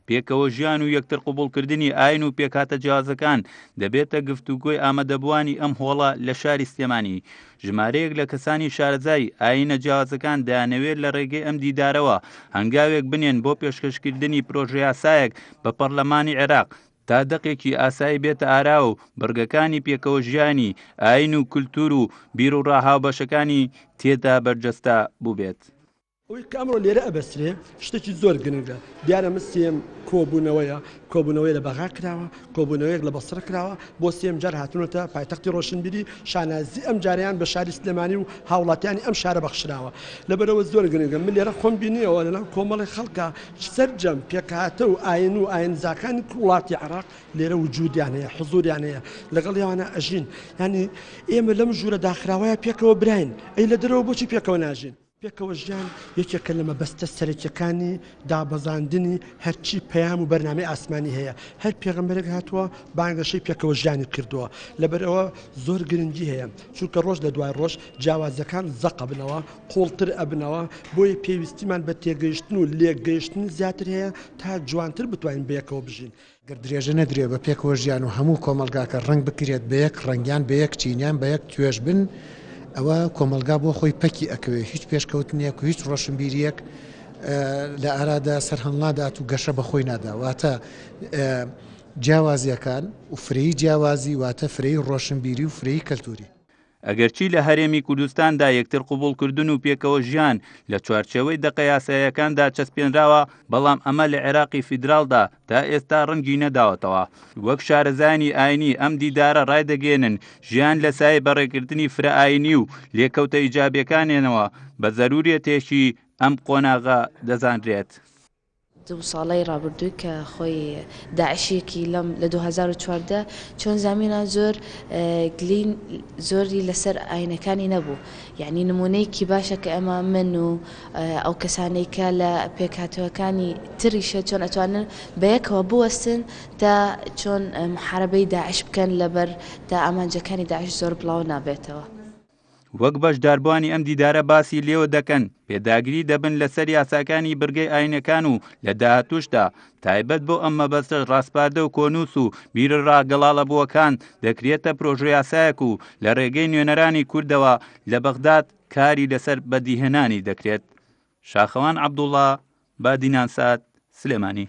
پێکەوە ژیان و یەکتر قوبوڵکردنی ئاین و پێکهاتە جیازەکان دەبێتە گفتوگۆی ئامادەبوانی ئەم هۆڵە لە شاری سلێمانی. ژمارەیەک لە کەسانی شارەزای ئاینە جیازەکان دەیانەوێت لە ڕێگەی ئەم دیدارەوە هەنگاوێک بنێن بۆ پێشکەشکردنی پرۆژە یاسایەک بە پەرلەمانی عێراق تا دەقێکی ئاسایی بێتە ئارا و بەرگەکانی پێکەوە ژیانی ئاین و کولتور و بیر و ڕاهاوبەشەکانی تێدا بەرجەستە بووبێت. ئەوەی کە ئەمڕۆ لێرە ئەبەسرێ شتێکی زۆر گرنگە. دیارە من سێم کۆبوونەوەی لە بەغا کراوە، کۆبوونەوەیەک لە بەسڕە کراوە، بۆ سێم جار هاتوونەتە پایتەختی ڕۆشنبیری شانازی ئەم جاریان بە شاری سلێمانی و هاوڵاتیانی ئەم شارە بەخشراوە. لەبەرەوە زۆر گرنگە. من لێرە خۆم بینیەوە لەناو کۆمەڵی خەڵکە سەرجەم پێکهاتە و ئاین و ئاینزاکانی وڵاتی عێراق لێرە وجودیان هەیە، حزوریان هەیە، لەگەڵ یاوانە ئەژین. ینی ئێمە لەم ژوورە داخراوەیە پێکەوە براین، ئەی لە دەرەوە بۆچی پێکەوە ناژین؟ پێکەوە ژیان یەکێکە لە مەبەستە سەرەکیەکانی دابەزاندنی هەرچی پەیام و بەرنامەی ئاسمانی هەیە. هەر پێغەمبەرێک هاتووە بانگەشەی پێکەوە ژیانی کردووە. لەبەرەوە زۆر گرنگی هەیە، چونکە ڕۆژ لە دوای ڕۆژ جیاوازەکان زەق ئەبنەوە، قوڵتر ئەبنەوە، بۆیە پێویستیمان بە تێگەیشتن و لێگەیشتن زیاتر هەیە تا جوانتر بتوانین بەیەکەوە بژین. گەر درێژە نەدرێ بە پێکەوە ژیان و هەموو کۆمەلگاکە ڕنگ بکرێت بە یەک ڕەنگیان بە یەک چینیان بە یەک توێژ بن، ئەوە کۆمەلگا بۆ خۆی پەکی ئەکەوێ، هیچ پێشکەوتنیەک و هیچ ڕۆشنبیریەک لە ئارادا سەرهەڵنادات و گەشە بە خۆی نادا. واتە جیاوازیەکان و فرەیی جیاوازی واتە فرەیی ڕۆشنبیری و فرەیی کەلتوری. ئەگەرچی لە هەرێمی کوردستاندا یەکتر قوبوڵکردن و پێکەوە ژیان لە چوارچێوەی دەقە یاساییەکاندا چەسپێنراوە، بەڵام ئەمە لە عێراقی فیدراڵدا تا ئێستا ڕەنگی نەداوەتەوە. وەک شارەزانی ئاینی ئەم دیدارە ڕایدەگەێنن ژیان لە سای بەڕێکردنی فرە ئاینی و لێکەوتە ئیجابیەکانێنەوە بە زەرورەتێکی ئەم قۆناغا دەزانرێت. دو ساڵی ڕابردووی کە خۆی داعشیەکی لەم لە 2014 چۆن زمینە زۆر گلین زۆری لەسەر ئاینەکانی نەبوو. یعنی نمونەیەکی باشە کە ئەمە من و ئەو کەسانەی کە لە پێکهاتەوەکانی تریشە چۆن ئەتوانن بەیەکەوە بوەستن تا چۆن محارەبەی داعش بکەن لەبەر تا ئامانجەکانی داعش زۆر بڵاو نابێتەوە. وەک بەشداربوانی ئەم دیدارە باسی لێوە دەکەن، پێداگری دەبن لەسەر یاساکانی بڕگەی ئاینەکان و لە داهاتووشدا تایبەت بۆ ئەم مەبەستە ڕاستپاردە و کۆنووس و بیرە ڕاگەڵاڵەبووەکان دەکرێتە پرۆژە یاسایەک و لە ڕێگەی نوێنەرانی کوردەوە لە بەغداد کاری لەسەر بەدیهێنانی دەکرێت. شاخەوان عەبدوڵڵا، بادینان سات، سلێمانی.